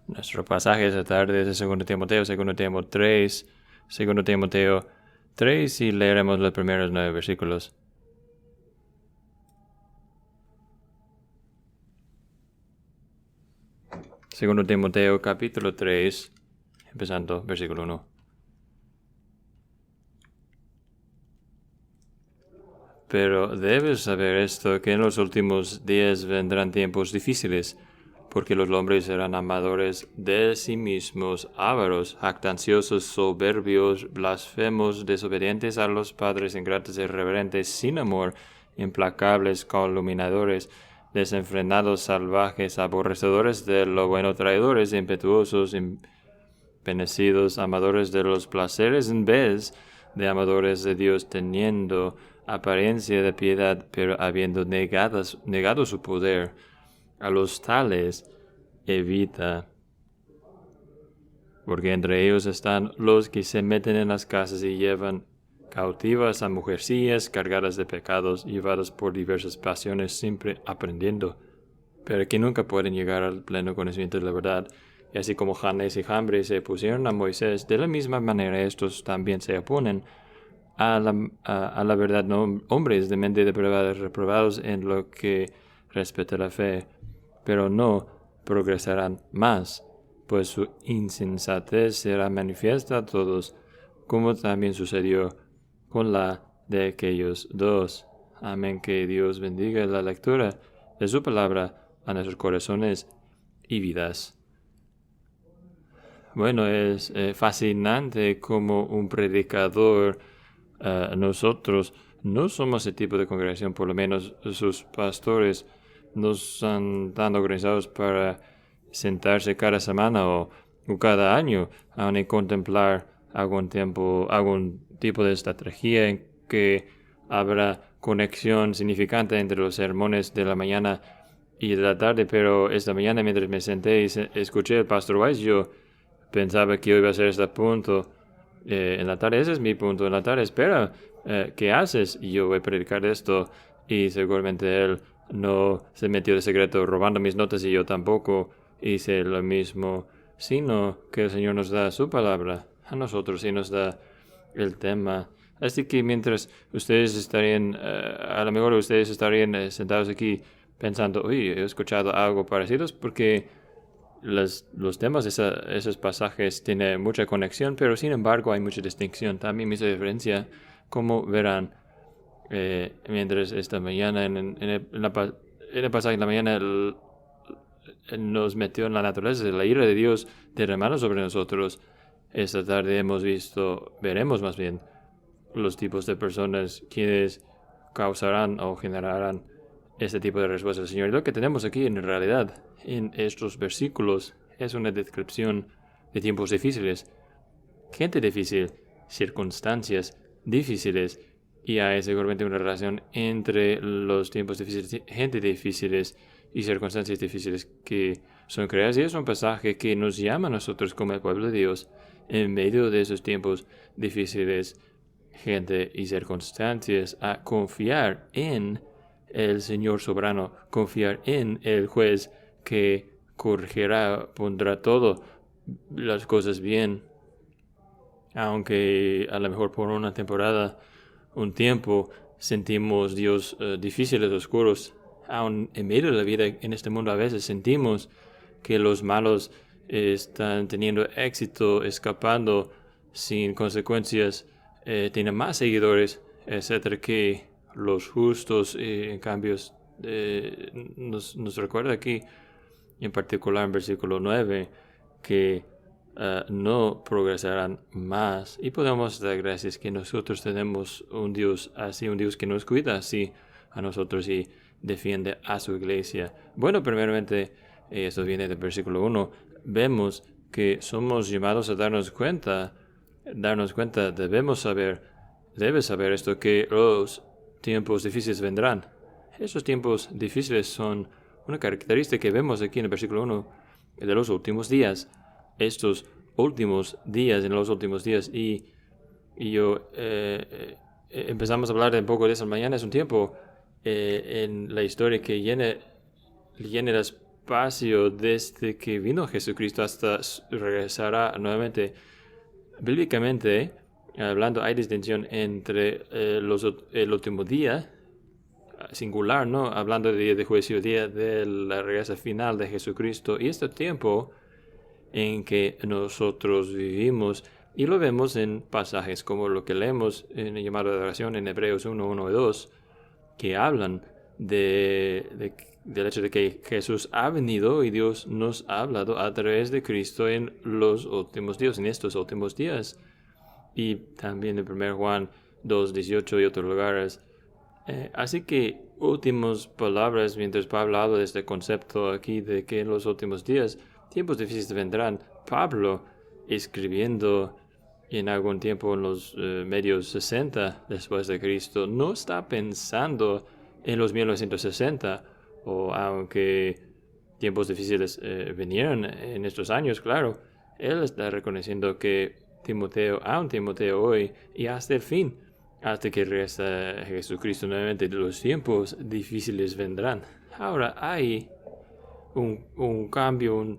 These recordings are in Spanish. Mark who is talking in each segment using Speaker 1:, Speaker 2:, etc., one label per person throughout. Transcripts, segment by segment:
Speaker 1: Nuestro pasaje esta tarde es de 2 Timoteo, 2 Timoteo 3, 2 Timoteo 3 y leeremos los primeros 9 versículos. Segundo Timoteo capítulo 3, empezando versículo 1. Pero debes saber esto, que en los últimos días vendrán tiempos difíciles, porque los hombres serán amadores de sí mismos, ávaros, jactanciosos, soberbios, blasfemos, desobedientes a los padres, ingratos, irreverentes, sin amor, implacables, calumniadores, desenfrenados, salvajes, aborrecedores de lo bueno, traidores, impetuosos, penecidos, amadores de los placeres en vez de amadores de Dios, teniendo apariencia de piedad, pero habiendo negado su poder. A los tales evita, porque entre ellos están los que se meten en las casas y llevan cautivas a mujercillas cargadas de pecados, llevadas por diversas pasiones, siempre aprendiendo, pero que nunca pueden llegar al pleno conocimiento de la verdad. Y así como Janes y Jambres se opusieron a Moisés, de la misma manera estos también se oponen a la verdad, no hombres de mente depravada, reprobados en lo que respecta a la fe, pero no progresarán más, pues su insensatez será manifiesta a todos, como también sucedió con la de aquellos dos. Amén. Que Dios bendiga la lectura de su palabra a nuestros corazones y vidas. Bueno, es fascinante como un predicador, nosotros no somos ese tipo de congregación, por lo menos sus pastores no están tan organizados para sentarse cada semana o cada año a contemplar algún tipo de estrategia en que habrá conexión significante entre los sermones de la mañana y de la tarde, pero esta mañana mientras me senté y escuché al pastor Weiss, yo pensaba que yo iba a hacer este punto en la tarde. Ese es mi punto en la tarde. Espera, ¿qué haces? Y yo voy a predicar esto, y seguramente él no se metió de secreto robando mis notas y yo tampoco hice lo mismo, sino que el Señor nos da su palabra a nosotros y nos da el tema. Así que mientras ustedes estarían, a lo mejor ustedes estarían sentados aquí pensando, uy, he escuchado algo parecido, porque los temas de esos pasajes tienen mucha conexión, pero sin embargo hay mucha distinción, también mucha diferencia, como verán. Mientras esta mañana en el pasaje de la mañana nos metió en la naturaleza de la ira de Dios derramada sobre nosotros. Esta tarde veremos más bien los tipos de personas quienes causarán o generarán este tipo de respuestas del Señor. Y lo que tenemos aquí en realidad en estos versículos es una descripción de tiempos difíciles, gente difícil, circunstancias difíciles, y hay seguramente una relación entre los tiempos difíciles, gente difíciles y circunstancias difíciles que son creadas. Y es un pasaje que nos llama a nosotros como el pueblo de Dios en medio de esos tiempos difíciles, gente y circunstancias, a confiar en el Señor soberano, confiar en el juez que corregirá, pondrá todo las cosas bien, aunque a lo mejor por una temporada, un tiempo, sentimos Dios difíciles, oscuros. Aún en medio de la vida en este mundo a veces sentimos que los malos están teniendo éxito, escapando sin consecuencias, tienen más seguidores, etcétera, que los justos. En cambio, nos recuerda aquí, en particular en versículo 9, que no progresarán más. Y podemos dar gracias que nosotros tenemos un Dios así, un Dios que nos cuida así a nosotros y defiende a su iglesia. Bueno, primeramente, esto viene del versículo 1, vemos que somos llamados a darnos cuenta, debes saber esto, que los tiempos difíciles vendrán. Esos tiempos difíciles son una característica que vemos aquí en el versículo 1 de los últimos días. Estos últimos días, en los últimos días, y yo empezamos a hablar un poco de eso mañana. Es un tiempo en la historia que llena las espacio desde que vino Jesucristo hasta regresará nuevamente. Bíblicamente, hablando, hay distinción entre el último día, singular, ¿no? Hablando del día de juicio, día de la regresa final de Jesucristo, y este tiempo en que nosotros vivimos, y lo vemos en pasajes como lo que leemos en el llamado de oración en Hebreos 1, 1 y 2, que hablan del hecho de que Jesús ha venido y Dios nos ha hablado a través de Cristo en los últimos días, en estos últimos días. Y también en 1 Juan 2, 18 y otros lugares. Así que últimas palabras, mientras Pablo habla de este concepto aquí de que en los últimos días tiempos difíciles vendrán. Pablo, escribiendo en algún tiempo en los medios 60 después de Cristo, no está pensando en los 1960, o aunque tiempos difíciles vinieron en estos años, claro, él está reconociendo que aún Timoteo hoy y hasta el fin, hasta que regresa Jesucristo nuevamente, los tiempos difíciles vendrán. Ahora hay un cambio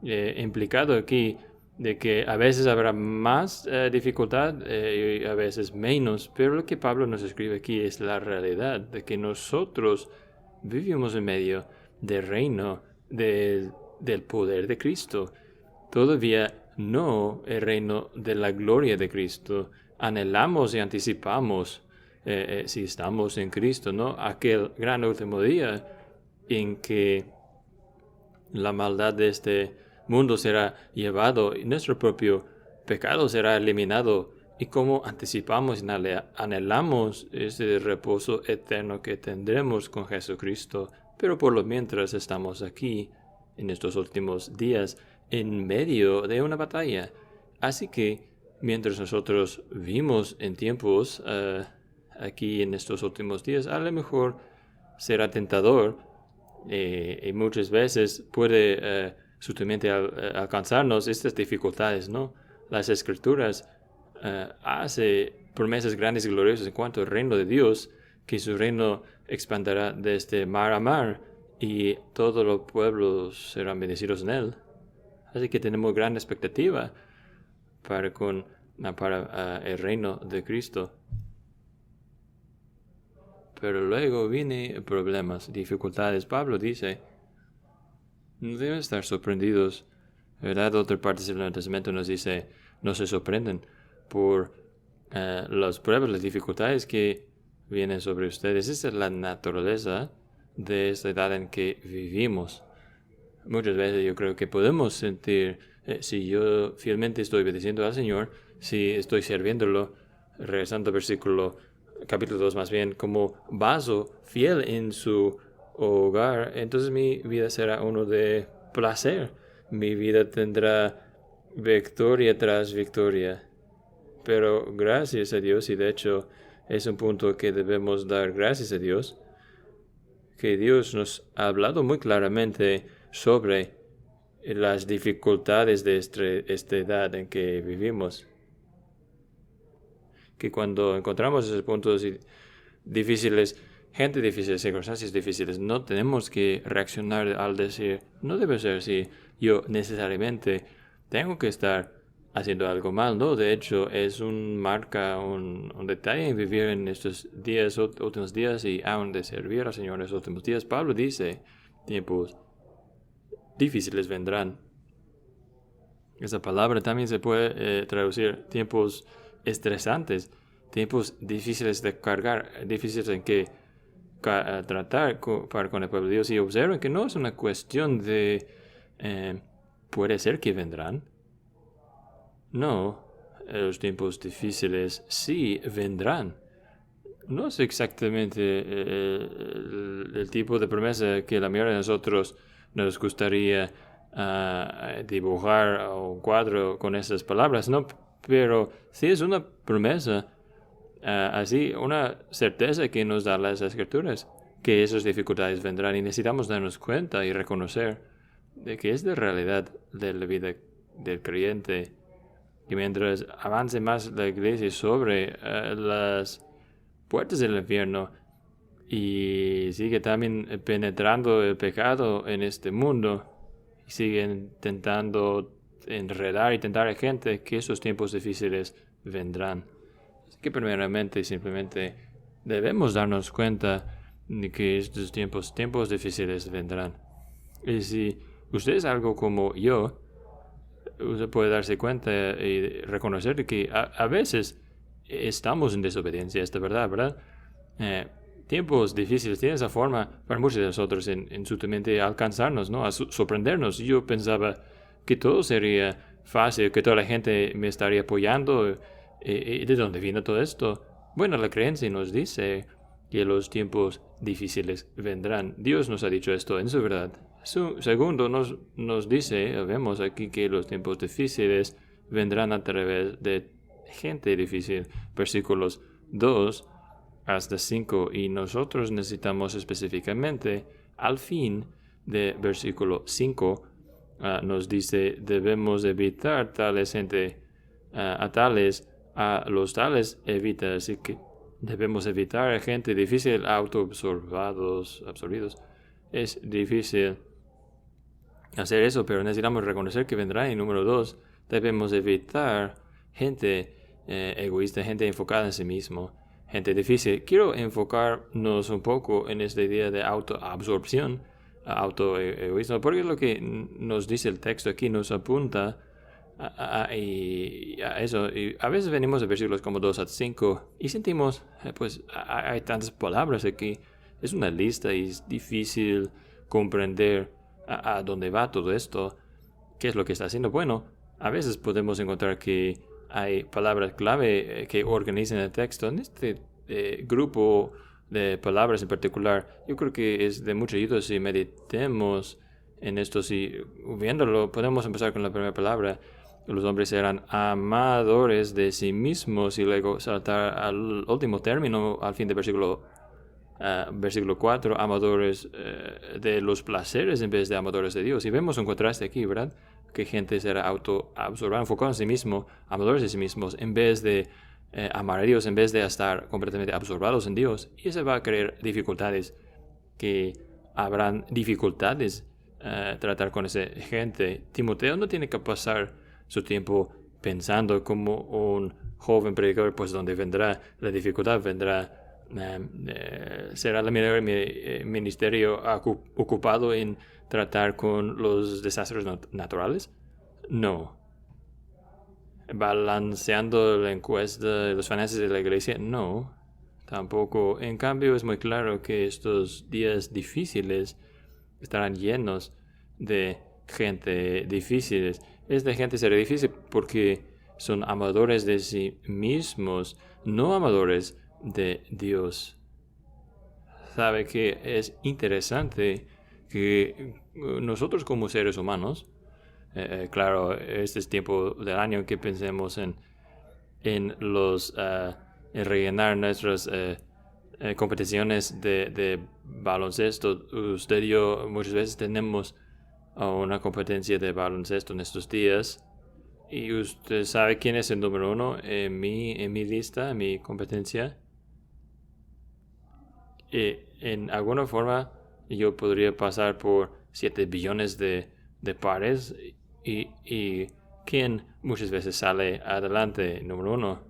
Speaker 1: implicado aquí de que a veces habrá más dificultad y a veces menos, pero lo que Pablo nos escribe aquí es la realidad de que nosotros vivimos en medio del reino del poder de Cristo. Todavía no el reino de la gloria de Cristo. Anhelamos y anticipamos, si estamos en Cristo, ¿no? Aquel gran último día en que la maldad de este mundo será llevado y nuestro propio pecado será eliminado. Y como anticipamos y anhelamos ese reposo eterno que tendremos con Jesucristo, pero por lo mientras estamos aquí en estos últimos días en medio de una batalla. Así que mientras nosotros vivimos en tiempos aquí en estos últimos días, a lo mejor será tentador y muchas veces puede sutilmente alcanzarnos estas dificultades, ¿no? Las Escrituras hace promesas grandes y gloriosas en cuanto al reino de Dios, que su reino expandirá desde mar a mar y todos los pueblos serán bendecidos en él. Así que tenemos gran expectativa para el reino de Cristo. Pero luego vienen problemas, dificultades. Pablo dice, no deben estar sorprendidos, ¿verdad? Otra parte del Nuevo Testamento nos dice, no se sorprenden por las pruebas, las dificultades que vienen sobre ustedes. Esa es la naturaleza de esta edad en que vivimos. Muchas veces yo creo que podemos sentir, si yo fielmente estoy obedeciendo al Señor, si estoy sirviéndolo, regresando al capítulo 2 más bien, como vaso fiel en su hogar, entonces mi vida será uno de placer. Mi vida tendrá victoria tras victoria. Pero gracias a Dios, y de hecho es un punto que debemos dar gracias a Dios, que Dios nos ha hablado muy claramente sobre las dificultades de esta edad en que vivimos. Que cuando encontramos esos puntos difíciles, gente difícil, circunstancias difíciles, no tenemos que reaccionar al decir, no debe ser así, yo necesariamente tengo que estar haciendo algo mal, ¿no? De hecho, es un detalle en vivir en estos últimos días y aún de servir al Señor en estos últimos días. Pablo dice, tiempos difíciles vendrán. Esa palabra también se puede traducir tiempos estresantes, tiempos difíciles de cargar, difíciles en que tratar con el pueblo de Dios. Y observen que no es una cuestión de puede ser que vendrán. No, los tiempos difíciles sí vendrán. No es exactamente el tipo de promesa que la mayoría de nosotros nos gustaría dibujar un cuadro con esas palabras, ¿no? Pero sí es una promesa, así, una certeza que nos da las Escrituras, que esas dificultades vendrán y necesitamos darnos cuenta y reconocer de que es la realidad de la vida del creyente. Y mientras avance más la iglesia sobre las puertas del infierno, y sigue también penetrando el pecado en este mundo y sigue intentando enredar y tentar a gente, que esos tiempos difíciles vendrán. Así que primeramente simplemente debemos darnos cuenta de que estos tiempos difíciles vendrán. Y si usted es algo como yo, usted puede darse cuenta y reconocer que a veces estamos en desobediencia, esta verdad. Tiempos difíciles tienen esa forma para muchos de nosotros en su mente alcanzarnos, ¿no? A sorprendernos. Yo pensaba que todo sería fácil, que toda la gente me estaría apoyando. ¿De dónde vino todo esto? Bueno, la creencia nos dice que los tiempos difíciles vendrán. Dios nos ha dicho esto en su verdad. Segundo, nos dice, vemos aquí que los tiempos difíciles vendrán a través de gente difícil. Versículos 2 hasta 5, y nosotros necesitamos específicamente al fin de versículo 5, nos dice debemos evitar tales gente, a los tales evita, así que debemos evitar a gente difícil, absorbidos. Es difícil hacer eso, pero necesitamos reconocer que vendrá. Y número 2, debemos evitar gente egoísta, gente enfocada en sí mismo, gente difícil. Quiero enfocarnos un poco en esta idea de autoabsorción, autoegoísmo, porque lo que nos dice el texto aquí nos apunta a eso. Y a veces venimos de versículos como 2 a 5 y sentimos, pues hay tantas palabras aquí, es una lista y es difícil comprender a dónde va todo esto, qué es lo que está haciendo. Bueno, a veces podemos encontrar que hay palabras clave que organizan el texto. En este grupo de palabras en particular, yo creo que es de mucha ayuda si meditemos en esto. Si viéndolo, podemos empezar con la primera palabra. Los hombres eran amadores de sí mismos, y luego saltar al último término, al fin del versículo 4, amadores de los placeres en vez de amadores de Dios. Y vemos un contraste aquí, ¿verdad? Que gente será autoabsorbada, enfocada en sí mismo, amadores de sí mismos, en vez de amar a Dios, en vez de estar completamente absorbados en Dios. Y eso va a crear dificultades, que habrán dificultades tratar con esa gente. Timoteo no tiene que pasar su tiempo pensando como un joven predicador, pues donde vendrá la dificultad, será el ministerio ocupado en tratar con los desastres naturales. No. Balanceando la encuesta de los finanzas de la iglesia. No. Tampoco. En cambio, es muy claro que estos días difíciles estarán llenos de gente difíciles. Esta gente será difícil porque son amadores de sí mismos, no amadores de Dios. Sabe que es interesante que nosotros como seres humanos, claro, este es tiempo del año que pensemos en rellenar nuestras competiciones de baloncesto. Usted y yo muchas veces tenemos una competencia de baloncesto en estos días. ¿Y usted sabe quién es el número 1 en mi lista, en mi competencia? En alguna forma yo podría pasar por 7 billones de pares, y ¿quién muchas veces sale adelante? Número 1.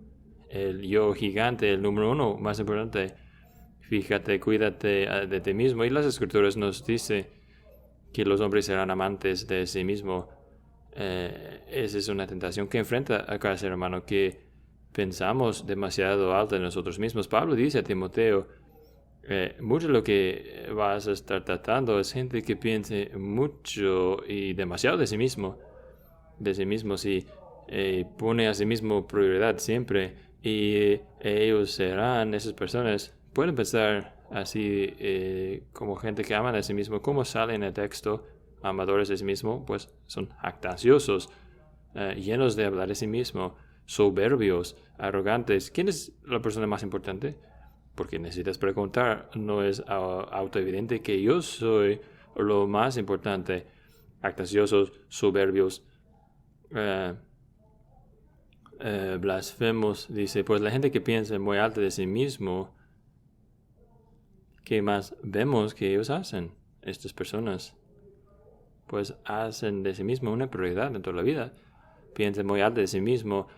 Speaker 1: El yo gigante, el número 1 más importante. Fíjate, cuídate de ti mismo. Y las escrituras nos dice que los hombres serán amantes de sí mismo. Esa es una tentación que enfrenta a cada ser humano, que pensamos demasiado alto en nosotros mismos. Pablo dice a Timoteo, mucho de lo que vas a estar tratando es gente que piense mucho y demasiado de sí mismo. Si pone a sí mismo prioridad siempre, y ellos serán, esas personas pueden pensar así, como gente que aman a sí mismo. ¿Cómo sale en el texto? Amadores de sí mismo, pues son jactanciosos, llenos de hablar de sí mismo, soberbios, arrogantes. ¿Quién es la persona más importante? Porque necesitas preguntar. No es autoevidente que yo soy lo más importante. Jactanciosos, soberbios, blasfemos. Dice, pues la gente que piensa muy alto de sí mismo, ¿qué más vemos que ellos hacen? Estas personas, pues hacen de sí mismo una prioridad en toda la vida. Piensan muy alto de sí mismo,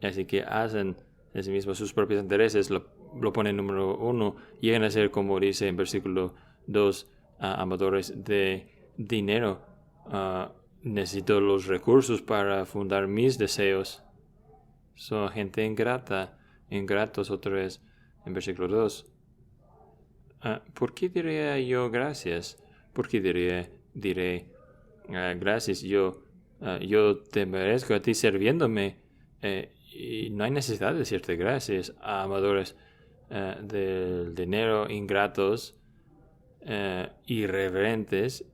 Speaker 1: así que hacen de sí mismo sus propios intereses, lo ponen número 1, llegan a ser, como dice en versículo 2, amadores de dinero. Necesito los recursos para fundar mis deseos. Son gente ingratos otra vez en versículo 2. ¿Por qué diría yo gracias? ¿Por qué diré gracias? Yo te merezco a ti sirviéndome, y no hay necesidad de decirte gracias. Amadores del dinero, ingratos, irreverentes,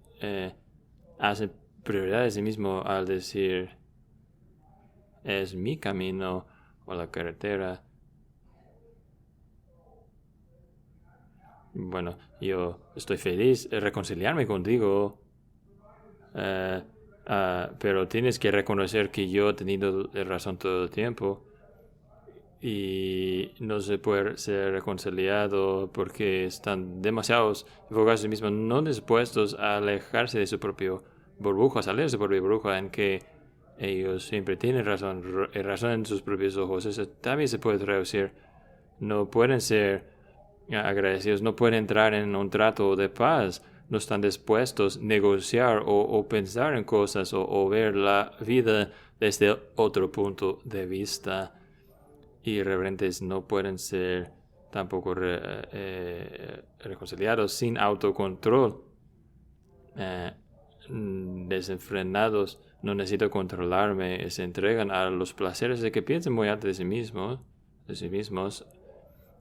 Speaker 1: hacen prioridad de sí mismo al decir es mi camino o la carretera. Bueno, yo estoy feliz de reconciliarme contigo, pero tienes que reconocer que yo he tenido razón todo el tiempo y no se puede ser reconciliado porque están demasiados enfocados en sí mismos, no dispuestos a alejarse de su propio burbuja, salir de su propia burbuja en que ellos siempre tienen razón en sus propios ojos. Eso también se puede traducir. No pueden ser agradecidos, no pueden entrar en un trato de paz, no están dispuestos a negociar o pensar en cosas o ver la vida desde otro punto de vista. Irreverentes no pueden ser tampoco reconciliados sin autocontrol. Desenfrenados, no necesito controlarme, se entregan a los placeres de que piensen muy alto de sí mismos,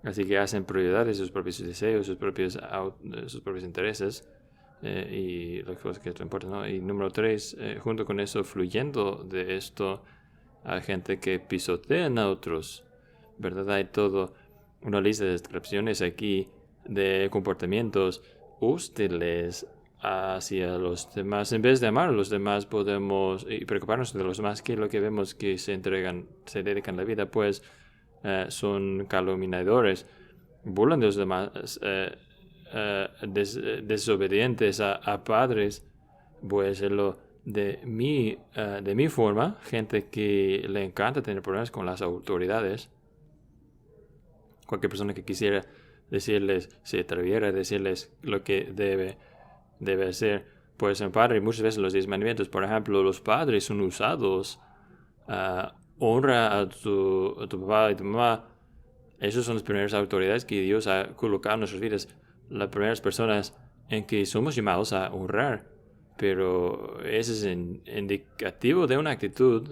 Speaker 1: así que hacen prioridad de sus propios deseos, sus propios intereses, y las cosas que importan, ¿no? Y número 3, junto con eso, fluyendo de esto, hay gente que pisotean a otros, ¿verdad? Hay todo una lista de descripciones aquí de comportamientos hostiles hacia los demás. En vez de amar a los demás, podemos y preocuparnos de los demás, que lo que vemos que se dedican la vida, pues son calumniadores, burlan de los demás, desobedientes a padres, pues de mi forma, gente que le encanta tener problemas con las autoridades. Cualquier persona que quisiera decirles, se atreviera a decirles lo que debe hacer, pues en padre, muchas veces los 10 mandamientos, por ejemplo, los padres son usados, honra a tu papá y tu mamá. Esas son las primeras autoridades que Dios ha colocado en nuestras vidas, las primeras personas en que somos llamados a honrar. Pero ese es indicativo de una actitud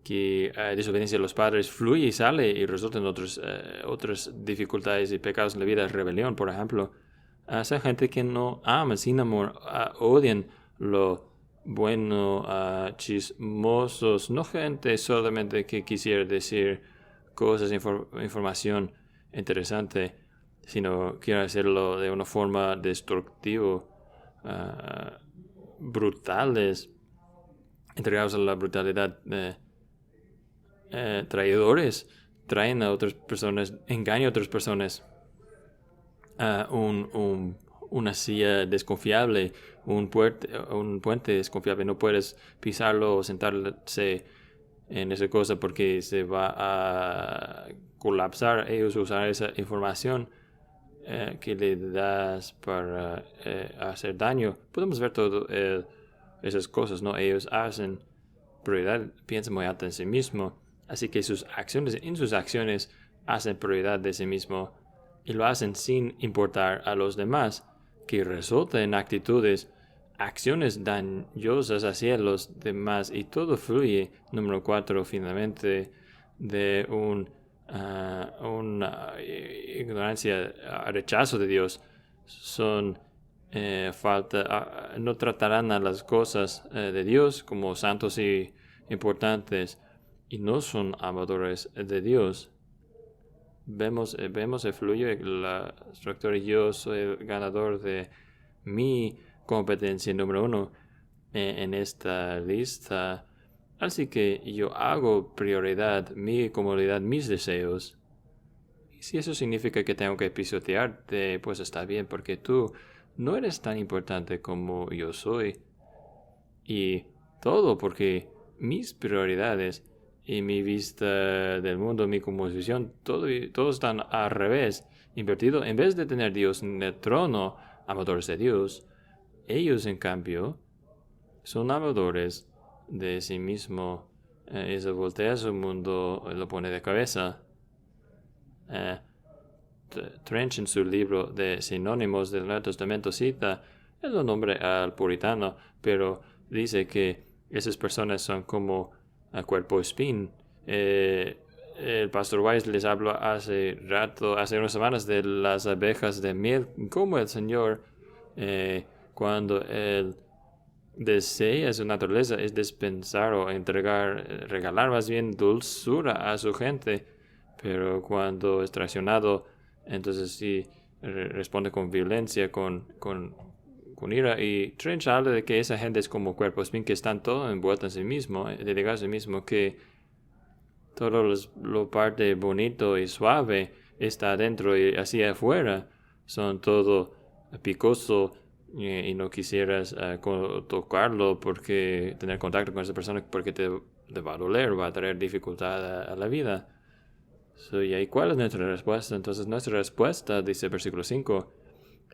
Speaker 1: que desobediencia a los padres fluye y sale y resulta en otras dificultades y pecados en la vida, rebelión, por ejemplo. Esa gente que no ama sin amor, odian lo bueno, chismosos, no gente solamente que quisiera decir cosas, información interesante, sino quiere hacerlo de una forma destructiva, brutales, entregados a la brutalidad, traidores, traen a otras personas, engañan a otras personas, una silla desconfiable, un puente desconfiable, no puedes pisarlo o sentarse en esa cosa porque se va a colapsar. Ellos usan esa información que le das para hacer daño. Podemos ver todo esas cosas, ¿no? Ellos hacen prioridad, piensan muy alto en sí mismo, así que en sus acciones hacen prioridad de sí mismo y lo hacen sin importar a los demás, que resulta en acciones dañosas hacia los demás, y todo fluye, número 4, finalmente, de una ignorancia, rechazo de Dios. Son no tratarán a las cosas de Dios como santos y importantes, y no son amadores de Dios. Vemos el fluye la estructura. Yo soy el ganador de mi competencia número 1 en esta lista, así que yo hago prioridad mi comodidad, mis deseos, Y si eso significa que tengo que pisotearte, pues está bien, porque tú no eres tan importante como yo soy. Y todo porque mis prioridades y mi vista del mundo, mi composición, todo están al revés, invertido. En vez de tener Dios en el trono, amadores de Dios, ellos en cambio son amadores de sí mismo. Y se voltea su mundo, lo pone de cabeza. Trench en su libro de sinónimos del Nuevo Testamento cita, él lo nombra al puritano, pero dice que esas personas son como a cuerpo espín. El pastor Wise les habló hace unas semanas, de las abejas de miel, como el Señor, cuando Él desea su naturaleza, es dispensar o entregar, regalar más bien dulzura a su gente, pero cuando es traicionado, entonces sí responde con violencia, con ira. Y Trench habla de que esa gente es como cuerpos que están todo envueltos en sí mismo, dedicados a sí mismo, que todo lo parte bonito y suave está adentro y hacia afuera son todo picoso, y no quisieras tocarlo, porque tener contacto con esa persona, porque te va a doler, va a traer dificultad a la vida. ¿Y cuál es nuestra respuesta? Entonces nuestra respuesta, dice el versículo 5,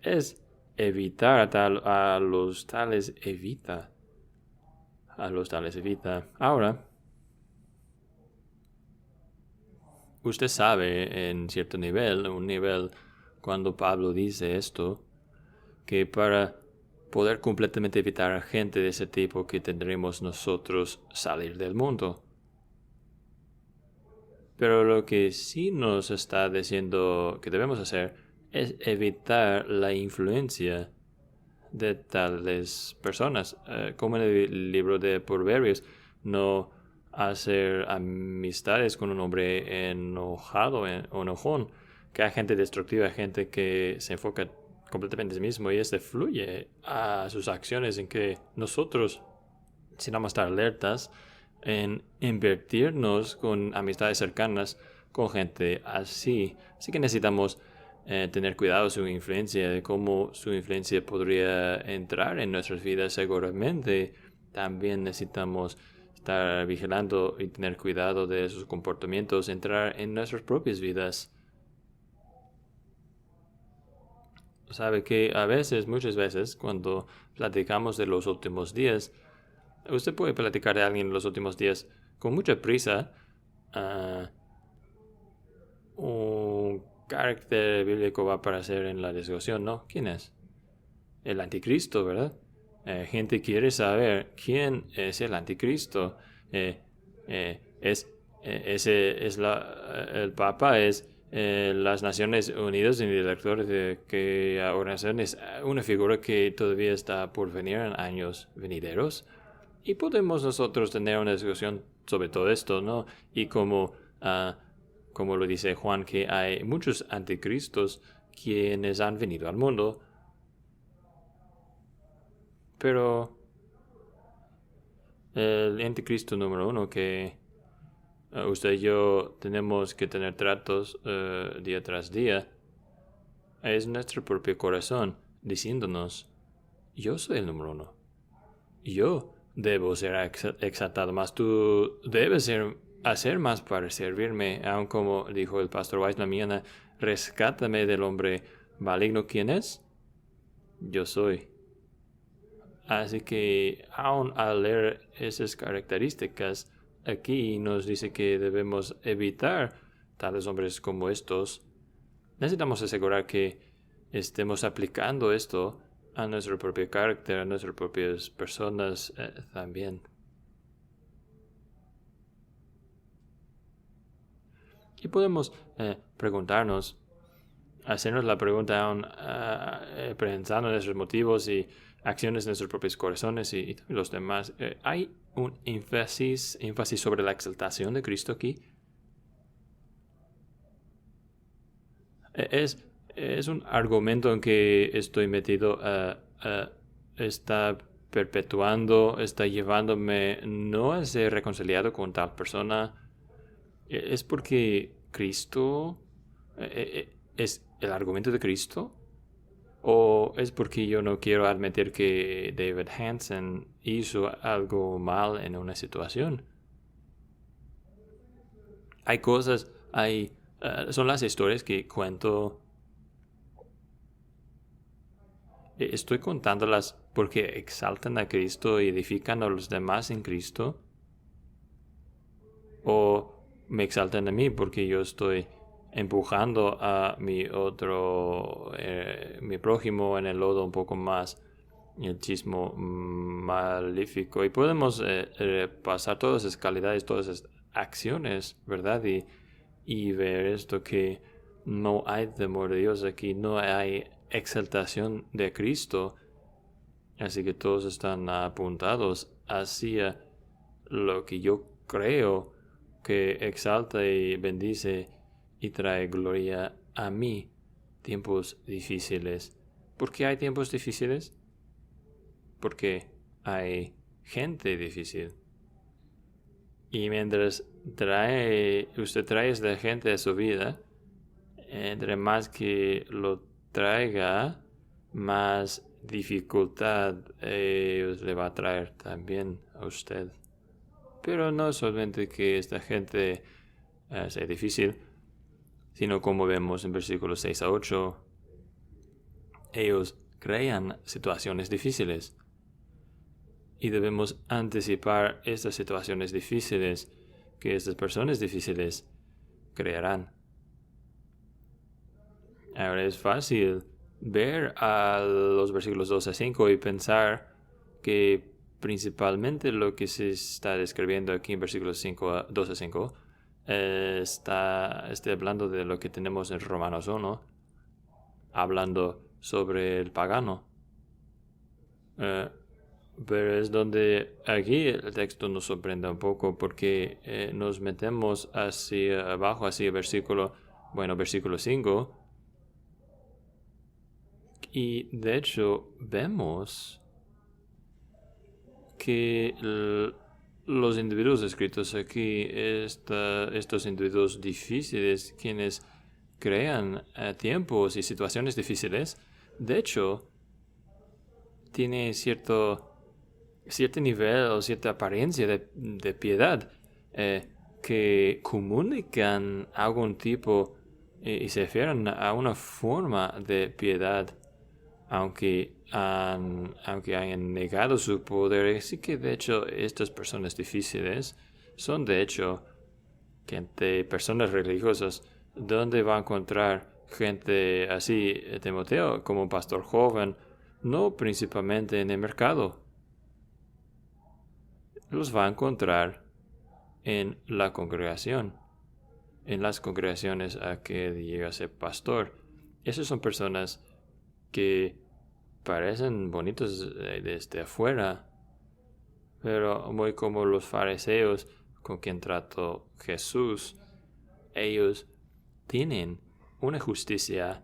Speaker 1: es evitar a los tales evita. A los tales evita. Ahora, usted sabe en cierto nivel, cuando Pablo dice esto, que para poder completamente evitar a gente de ese tipo, que tendremos nosotros salir del mundo. Pero lo que sí nos está diciendo que debemos hacer es evitar la influencia de tales personas. Como en el libro de Proverbios, no hacer amistades con un hombre enojado o enojón, que hay gente destructiva, gente que se enfoca completamente en sí mismo, y este fluye a sus acciones, en que nosotros, si vamos a estar alertas en invertirnos con amistades cercanas con gente así. Así que necesitamos tener cuidado de su influencia, de cómo su influencia podría entrar en nuestras vidas. Seguramente también necesitamos estar vigilando y tener cuidado de sus comportamientos, entrar en nuestras propias vidas. Sabe que muchas veces, cuando platicamos de los últimos días, usted puede platicar de alguien en los últimos días con mucha prisa. Un carácter bíblico va a aparecer en la discusión, ¿no? ¿Quién es? El anticristo, ¿verdad? Gente quiere saber quién es el anticristo. El Papa es las Naciones Unidas, y el director de que organización es una figura que todavía está por venir en años venideros. Y podemos nosotros tener una discusión sobre todo esto, ¿no? Y como lo dice Juan, que hay muchos anticristos quienes han venido al mundo. Pero el anticristo número 1 que usted y yo tenemos que tener tratos día tras día, es nuestro propio corazón diciéndonos: yo soy el número 1. Yo debo ser exaltado más. Tú debes hacer más para servirme. Aun como dijo el pastor Wise la mañana: rescátame del hombre maligno. ¿Quién es? Yo soy. Así que, aun al leer esas características, aquí nos dice que debemos evitar tales hombres como estos. Necesitamos asegurar que estemos aplicando esto a nuestro propio carácter, a nuestras propias personas también. Y podemos preguntarnos, hacernos la pregunta aún pensando en nuestros motivos y acciones de nuestros propios corazones y los demás. ¿Hay un énfasis sobre la exaltación de Cristo aquí? Es un argumento en que estoy metido, está perpetuando, está llevándome no a ser reconciliado con tal persona. Es porque Cristo ¿Es el argumento de Cristo? ¿O es porque yo no quiero admitir que David Hansen hizo algo mal en una situación? Hay cosas, son las historias que cuento. Estoy contándolas porque exaltan a Cristo y edifican a los demás en Cristo. O me exaltan a mí porque yo estoy empujando a mi prójimo en el lodo un poco más, el chismo maléfico. Y podemos pasar todas esas calidades, todas esas acciones, ¿verdad? Y ver esto, que no hay temor de Dios aquí, no hay exaltación de Cristo. Así que todos están apuntados hacia lo que yo creo que exalta y bendice y trae gloria a mí. Tiempos difíciles. ¿Por qué hay tiempos difíciles? Porque hay gente difícil. Y mientras usted trae esta gente a su vida, entre más que lo traiga, más dificultad le va a traer también a usted. Pero no solamente que esta gente sea difícil, sino como vemos en versículos 6 a 8, ellos crean situaciones difíciles. Y debemos anticipar estas situaciones difíciles que estas personas difíciles crearán. Ahora es fácil ver a los versículos 2 a 5 y pensar que principalmente lo que se está describiendo aquí en versículos 2 a 5 está hablando de lo que tenemos en Romanos 1, hablando sobre el pagano. Pero es donde aquí el texto nos sorprende un poco, porque nos metemos hacia abajo, hacia versículo 5, y de hecho vemos que los individuos escritos aquí, estos individuos difíciles, quienes crean tiempos y situaciones difíciles, de hecho, tiene cierto nivel o cierta apariencia de piedad, que comunican algún tipo y se refieren a una forma de piedad, aunque hayan negado su poder. Así que de hecho estas personas difíciles son de hecho personas religiosas. ¿Dónde va a encontrar gente así, Timoteo, como un pastor joven? No principalmente en el mercado. Los va a encontrar en la congregación, en las congregaciones a que llega a ser pastor. Esas son personas que parecen bonitos desde afuera, pero muy como los fariseos con quien trató Jesús. Ellos tienen una justicia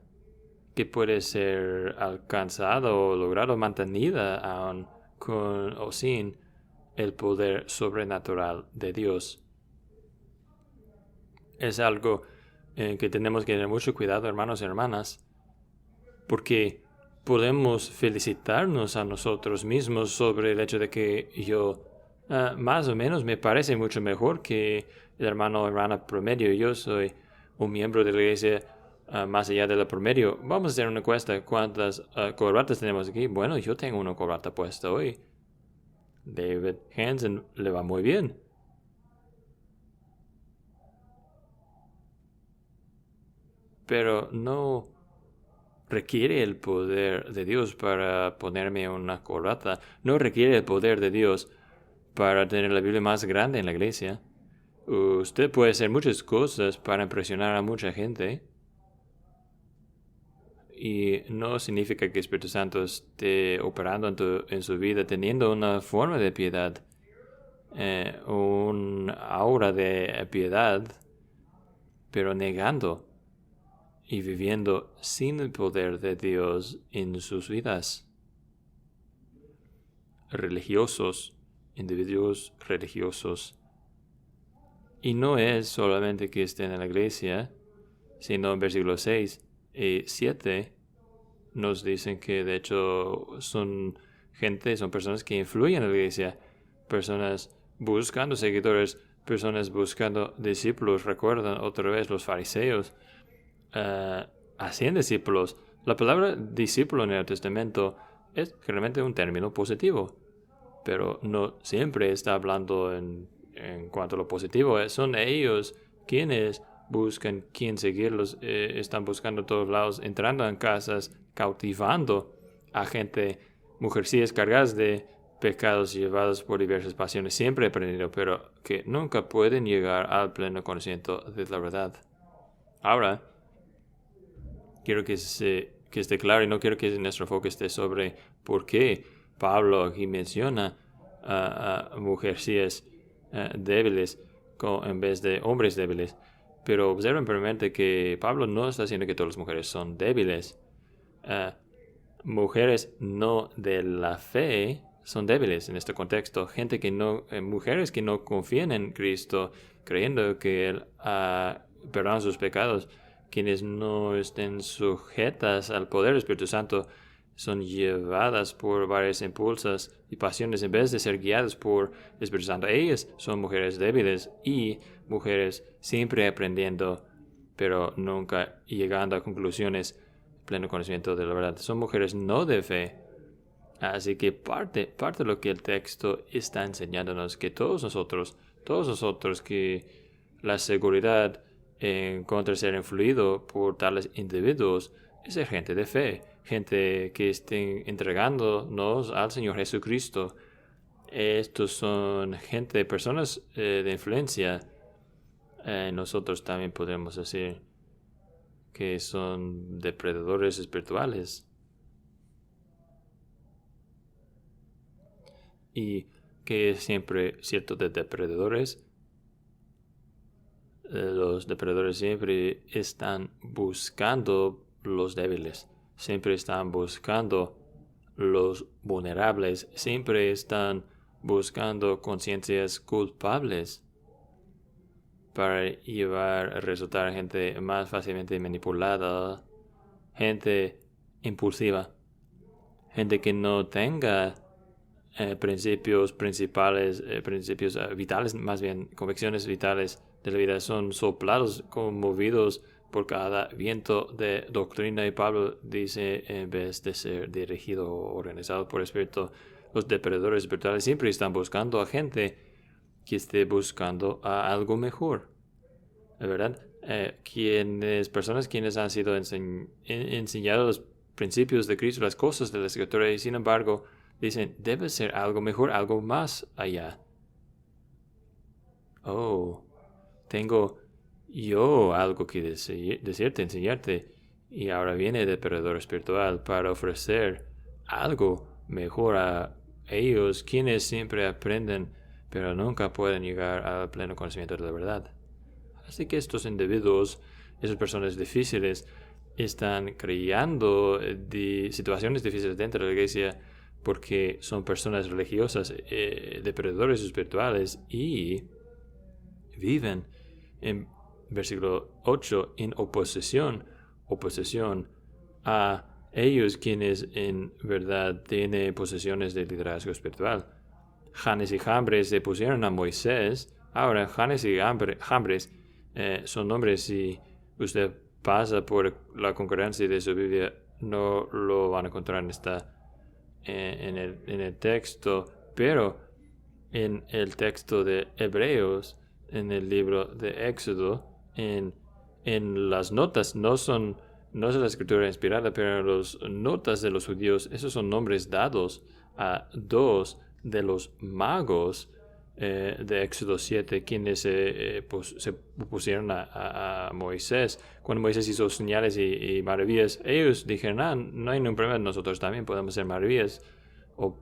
Speaker 1: que puede ser alcanzada o lograda o mantenida aún con o sin el poder sobrenatural de Dios. Es algo que tenemos que tener mucho cuidado, hermanos y hermanas, porque podemos felicitarnos a nosotros mismos sobre el hecho de que yo más o menos me parece mucho mejor que el hermano o hermana promedio. Yo soy un miembro de la iglesia más allá de la promedio. Vamos a hacer una encuesta. ¿Cuántas corbatas tenemos aquí? Bueno, yo tengo una corbata puesta hoy. David Hansen le va muy bien. Pero no requiere el poder de Dios para ponerme una corbata. No requiere el poder de Dios para tener la Biblia más grande en la iglesia. Usted puede hacer muchas cosas para impresionar a mucha gente. Y no significa que el Espíritu Santo esté operando en su vida teniendo una forma de piedad, un aura de piedad, pero negando y viviendo sin el poder de Dios en sus vidas. Religiosos, individuos religiosos. Y no es solamente que estén en la iglesia, sino en versículos 6 y 7 nos dicen que de hecho son personas que influyen en la iglesia, personas buscando seguidores, personas buscando discípulos. Recuerdan otra vez los fariseos hacían discípulos. La palabra discípulo en el Testamento es realmente un término positivo, pero no siempre está hablando en cuanto a lo positivo. Son ellos quienes buscan quién seguirlos, están buscando a todos lados, entrando en casas, cautivando a gente, mujercillas cargadas de pecados llevados por diversas pasiones, siempre aprendiendo, pero que nunca pueden llegar al pleno conocimiento de la verdad. Ahora, quiero que esté claro, y no quiero que nuestro enfoque esté sobre por qué Pablo aquí menciona a mujercillas débiles en vez de hombres débiles. Pero observen primeramente que Pablo no está diciendo que todas las mujeres son débiles. Mujeres no de la fe son débiles en este contexto. Mujeres que no confían en Cristo, creyendo que Él perdona sus pecados, quienes no estén sujetas al poder del Espíritu Santo, son llevadas por varios impulsos y pasiones en vez de ser guiadas por el Espíritu Santo. Ellas son mujeres débiles y mujeres siempre aprendiendo, pero nunca llegando a conclusiones, pleno conocimiento de la verdad. Son mujeres no de fe. Así que parte de lo que el texto está enseñándonos, que todos nosotros que la seguridad en contra de ser influido por tales individuos es ser gente de fe, gente que estén entregándonos al Señor Jesucristo. Estos son personas de influencia. Nosotros también podemos decir que son depredadores espirituales. Y que es siempre cierto de depredadores. Los depredadores siempre están buscando los débiles, siempre están buscando los vulnerables, siempre están buscando conciencias culpables para llevar a resultar gente más fácilmente manipulada, gente impulsiva, gente que no tenga principios principales, principios vitales, más bien convicciones vitales de la vida, son soplados, conmovidos por cada viento de doctrina. Y Pablo dice, en vez de ser dirigido o organizado por el Espíritu, los depredadores espirituales siempre están buscando a gente que esté buscando a algo mejor, ¿verdad? Personas quienes han sido enseñados los principios de Cristo, las cosas de la Escritura, y sin embargo dicen, debe ser algo mejor, algo más allá. Oh, tengo yo algo que decirte, enseñarte. Y ahora viene el depredador espiritual para ofrecer algo mejor a ellos, quienes siempre aprenden, pero nunca pueden llegar al pleno conocimiento de la verdad. Así que estos individuos, esas personas difíciles, están creando situaciones difíciles dentro de la iglesia, porque son personas religiosas, depredadores espirituales, y viven en versículo 8 en oposición a ellos, quienes en verdad tienen posesiones de liderazgo espiritual. Janes y Jambres se pusieron a Moisés. Ahora, Janes y Jambres son nombres, si usted pasa por la concurrencia de su Biblia, no lo van a encontrar en el texto, pero en el texto de Hebreos, en el libro de Éxodo, en las notas, no es la escritura inspirada, pero las notas de los judíos, esos son nombres dados a dos de los magos de Éxodo 7, quienes se pusieron a Moisés. Cuando Moisés hizo señales y maravillas, ellos dijeron, no hay ningún problema, nosotros también podemos hacer maravillas. O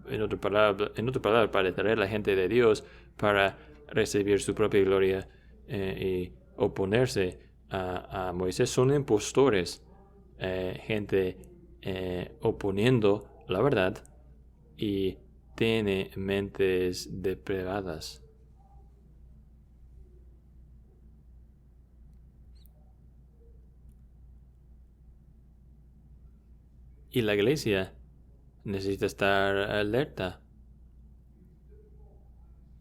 Speaker 1: en otra palabra, para traer a la gente de Dios para recibir su propia gloria y oponerse a Moisés. Son impostores, gente oponiendo la verdad, y tiene mentes depravadas. Y la iglesia necesita estar alerta,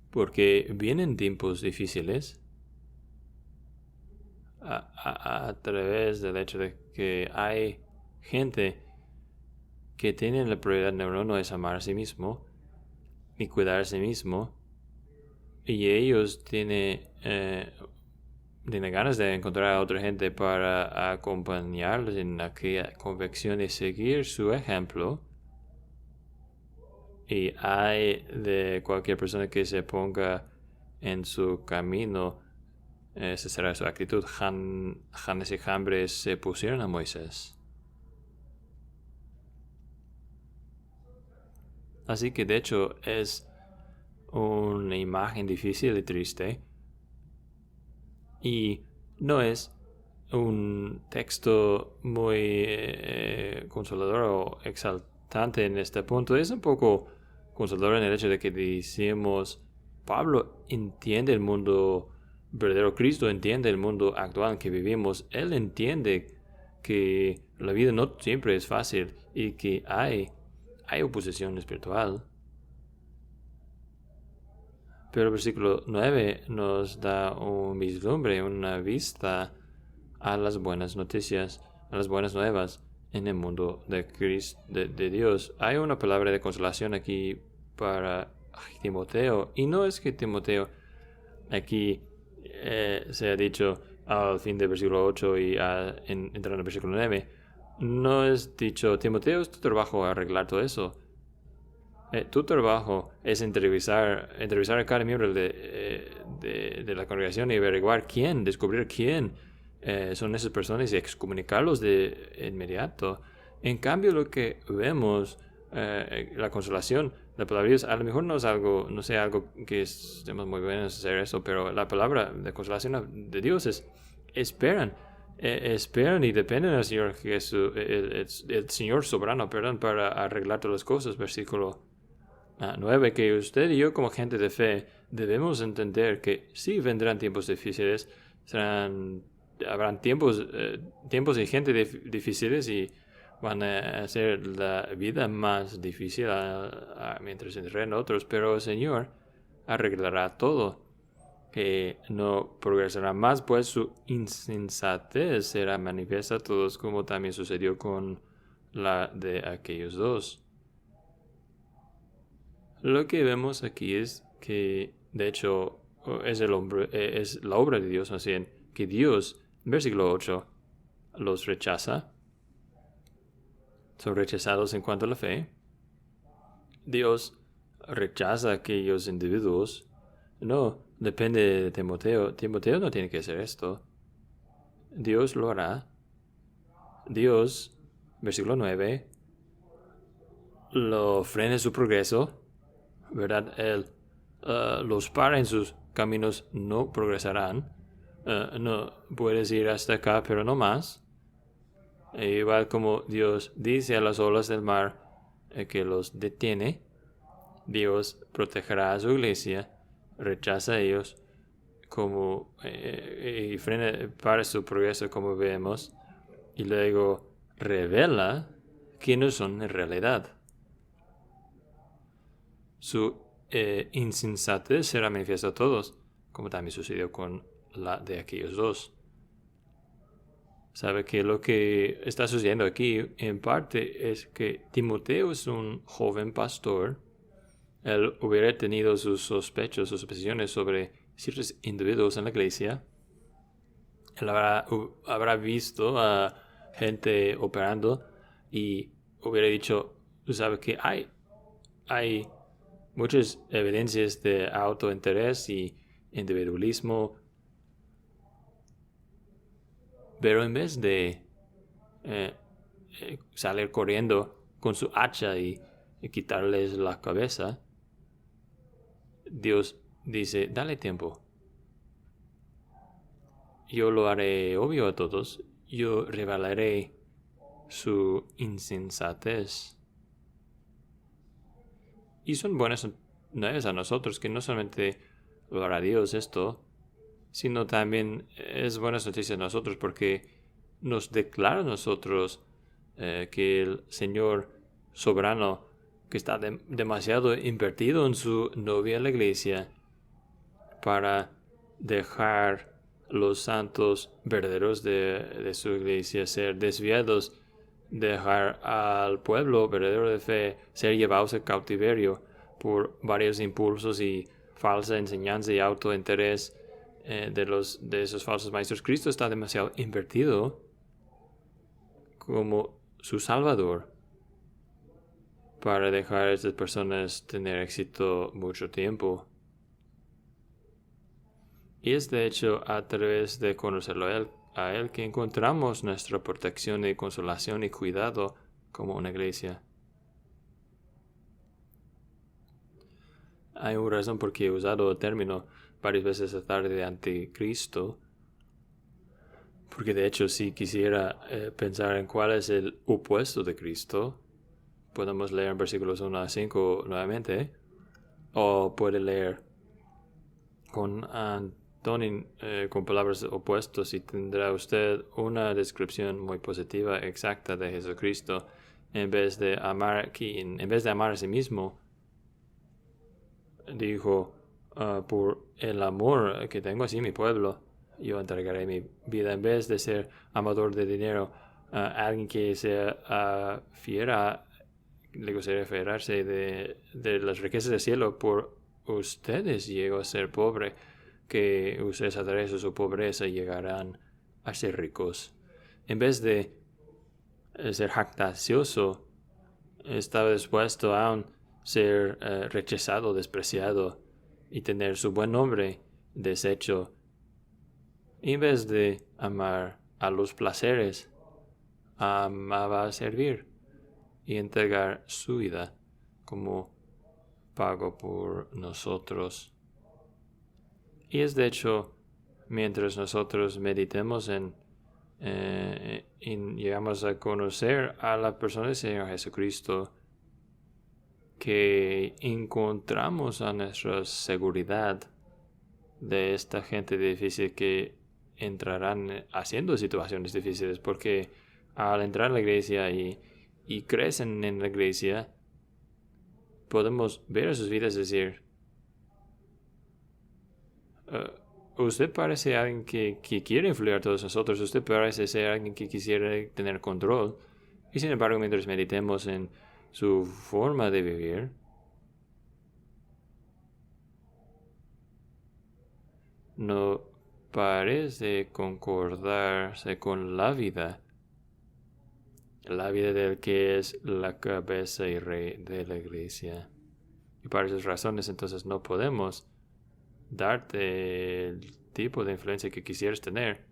Speaker 1: porque vienen tiempos difíciles a través del hecho de que hay gente que tiene la prioridad número uno es amar a sí mismo y cuidar a sí mismo, y ellos tienen ganas de encontrar a otra gente para acompañarlos en aquella convicción de seguir su ejemplo. Y hay de cualquier persona que se ponga en su camino, esa será su actitud. Janes y Jambres se pusieron a Moisés. Así que de hecho es una imagen difícil y triste. Y no es un texto muy consolador o exaltante en este punto. Es un poco consolador en el hecho de que decimos, Pablo entiende el mundo verdadero, Cristo entiende el mundo actual en que vivimos. Él entiende que la vida no siempre es fácil y que hay oposición espiritual. Pero el versículo 9 nos da un vislumbre, una vista a las buenas noticias, a las buenas nuevas en el mundo de Cristo, de Dios. Hay una palabra de consolación aquí para Timoteo, y no es que Timoteo aquí se ha dicho al fin del versículo 8 y entrando en el versículo 9, no es dicho, Timoteo, es tu trabajo arreglar todo eso. Tu trabajo es entrevistar a cada miembro de la congregación y averiguar descubrir quién son esas personas y excomunicarlos de inmediato. En cambio, lo que vemos, la consolación, la palabra de Dios, a lo mejor no es algo, no sé, algo que estemos muy buenos hacer eso, pero la palabra de consolación de Dios es esperan y dependen del Señor Jesús, el Señor soberano, para arreglar todas las cosas. Versículo 9, que usted y yo como gente de fe debemos entender que sí vendrán tiempos difíciles, habrán tiempos y gente difíciles, y van a hacer la vida más difícil mientras entren otros, pero el Señor arreglará todo, que no progresará más, pues su insensatez será manifiesta a todos, como también sucedió con la de aquellos dos. Lo que vemos aquí es que, de hecho, es la obra de Dios, así en que Dios, versículo 8, los rechaza. Son rechazados en cuanto a la fe. Dios rechaza a aquellos individuos. No depende de Timoteo. Timoteo no tiene que hacer esto. Dios lo hará. Dios, versículo 9, lo frena su progreso, ¿verdad? Él los para en sus caminos, no progresarán. No puedes ir hasta acá, pero no más. Igual como Dios dice a las olas del mar que los detiene, Dios protegerá a su iglesia, rechaza a ellos y frena para su progreso, como vemos, y luego revela quiénes son en realidad. Su insensatez será manifiesta a todos, como también sucedió con la de aquellos dos. Sabe que lo que está sucediendo aquí, en parte, es que Timoteo es un joven pastor. Él hubiera tenido sus sospechas, sus suposiciones sobre ciertos individuos en la iglesia. Él habrá visto a gente operando y hubiera dicho, tú sabes que hay muchas evidencias de autointerés y individualismo, pero en vez de salir corriendo con su hacha y quitarles la cabeza, Dios dice, dale tiempo. Yo lo haré obvio a todos. Yo revelaré su insensatez. Y son buenas nuevas a nosotros, que no solamente lo hará Dios esto, sino también es buenas noticias a nosotros, porque nos declara a nosotros que el Señor soberano, que está demasiado invertido en su novia, la iglesia, para dejar los santos verdaderos de su iglesia ser desviados, dejar al pueblo verdadero de fe ser llevados al cautiverio por varios impulsos y falsa enseñanza y autointerés de esos falsos maestros. Cristo está demasiado invertido como su Salvador para dejar a estas personas tener éxito mucho tiempo. Y es de hecho a través de conocerlo a Él que encontramos nuestra protección y consolación y cuidado como una iglesia. Hay una razón por qué he usado el término varias veces esta tarde de anticristo, porque de hecho si quisiera pensar en cuál es el opuesto de Cristo, podemos leer en versículos 1 a 5 nuevamente, o puede leer con con palabras opuestas y tendrá usted una descripción muy positiva, exacta de Jesucristo. En vez de amar a sí mismo, dijo, por el amor que tengo hacia mi pueblo, yo entregaré mi vida. En vez de ser amador de dinero, alguien que sea fiera, le gustaría aferrarse de las riquezas del cielo. Por ustedes llegó a ser pobre, que ustedes a través de su pobreza llegarán a ser ricos. En vez de ser jactancioso, estaba dispuesto a ser rechazado, despreciado y tener su buen nombre deshecho. En vez de amar a los placeres, amaba a servir y entregar su vida como pago por nosotros. Y es de hecho, mientras nosotros meditemos y llegamos a conocer a la persona del Señor Jesucristo, que encontramos a nuestra seguridad de esta gente difícil que entrarán haciendo situaciones difíciles, porque al entrar en la iglesia y crecen en la iglesia, podemos ver sus vidas y decir, usted parece alguien que quiere influir a todos nosotros, usted parece ser alguien que quisiera tener control, y sin embargo mientras meditemos en su forma de vivir, no parece concordarse con la vida del que es la cabeza y rey de la iglesia. Y por esas razones entonces no podemos darte el tipo de influencia que quisieras tener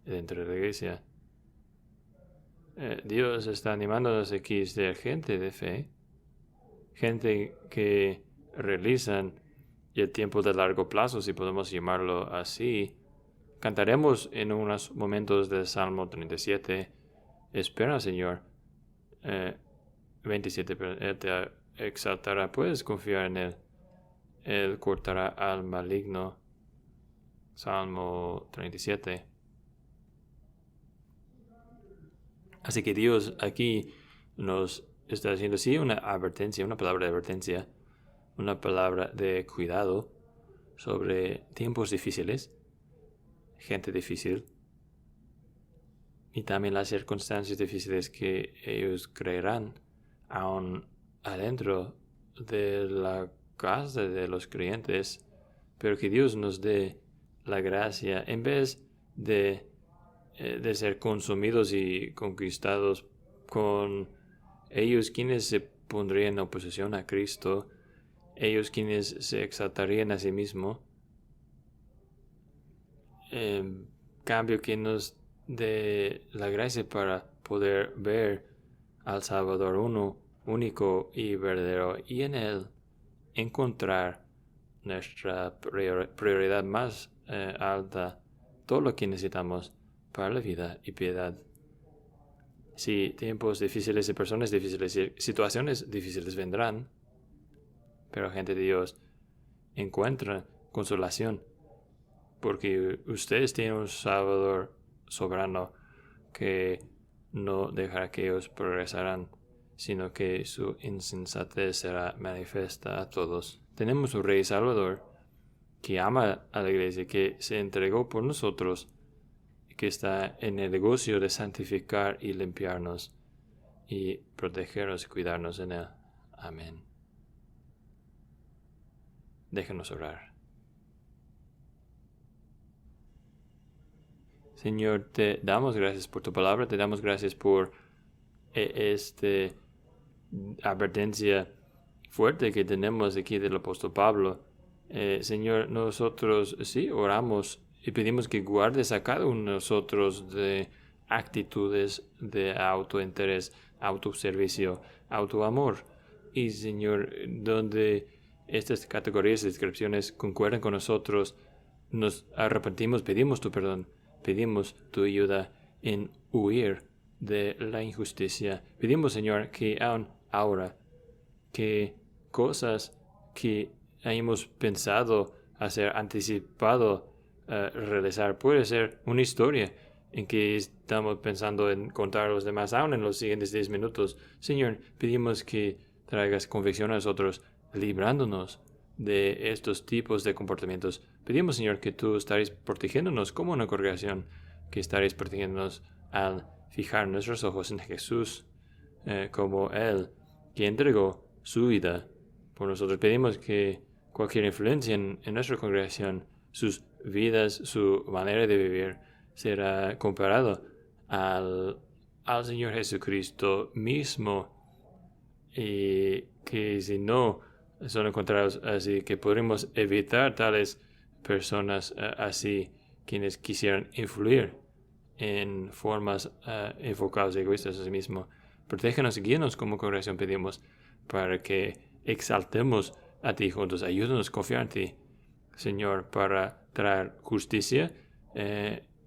Speaker 1: dentro de la iglesia. Dios está animándonos aquí a ser gente de fe, gente que realizan el tiempo de largo plazo, si podemos llamarlo así. Cantaremos en unos momentos del Salmo 37, espera, Señor. 27, pero Él te exaltará, puedes confiar en Él. Él cortará al maligno. Salmo 37. Así que Dios aquí nos está haciendo sí una advertencia, una palabra de advertencia, una palabra de cuidado sobre tiempos difíciles, gente difícil, y también las circunstancias difíciles que ellos creerán aún adentro de la casa de los creyentes, pero que Dios nos dé la gracia en vez de ser consumidos y conquistados con ellos quienes se pondrían en oposición a Cristo, ellos quienes se exaltarían a sí mismos. En cambio, que nos dé la gracia para poder ver al Salvador único y verdadero, y en Él encontrar nuestra prioridad más alta, todo lo que necesitamos para la vida y piedad. Si tiempos difíciles y personas difíciles y situaciones difíciles vendrán, pero gente de Dios encuentra consolación, porque ustedes tienen un Salvador soberano que no dejará que ellos progresarán, sino que su insensatez será manifiesta a todos. Tenemos un Rey Salvador que ama a la iglesia, que se entregó por nosotros, que está en el negocio de santificar y limpiarnos y protegernos y cuidarnos en él. Amén. Déjenos orar. Señor, te damos gracias por tu palabra, te damos gracias por esta advertencia fuerte que tenemos aquí del apóstol Pablo. Señor, nosotros sí oramos y pedimos que guardes a cada uno de nosotros de actitudes de autointerés, autoservicio, autoamor. Y Señor, donde estas categorías de descripciones concuerdan con nosotros, nos arrepentimos, pedimos tu perdón, pedimos tu ayuda en huir de la injusticia. Pedimos, Señor, que aún ahora, que cosas que hayamos pensado hacer, anticipado realizar, puede ser una historia en que estamos pensando en contar a los demás aún en los siguientes 10 minutos. Señor, pedimos que traigas convicción a nosotros, librándonos de estos tipos de comportamientos. Pedimos, Señor, que tú estaréis protegiéndonos como una congregación, que estaréis protegiéndonos al fijar nuestros ojos en Jesús, como Él, que entregó su vida por nosotros. Pedimos que cualquier influencia en nuestra congregación, sus vidas, su manera de vivir, será comparado al Señor Jesucristo mismo, y que si no son encontrados así, que podremos evitar tales personas así, quienes quisieran influir en formas enfocadas y egoístas a sí mismo. Protégenos y guíenos como congregación, pedimos, para que exaltemos a ti juntos. Ayúdanos a confiar en ti, Señor, para traer justicia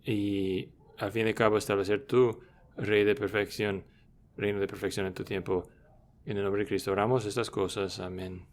Speaker 1: y al fin y al cabo establecer tu reino de perfección en tu tiempo. En el nombre de Cristo oramos estas cosas. Amén.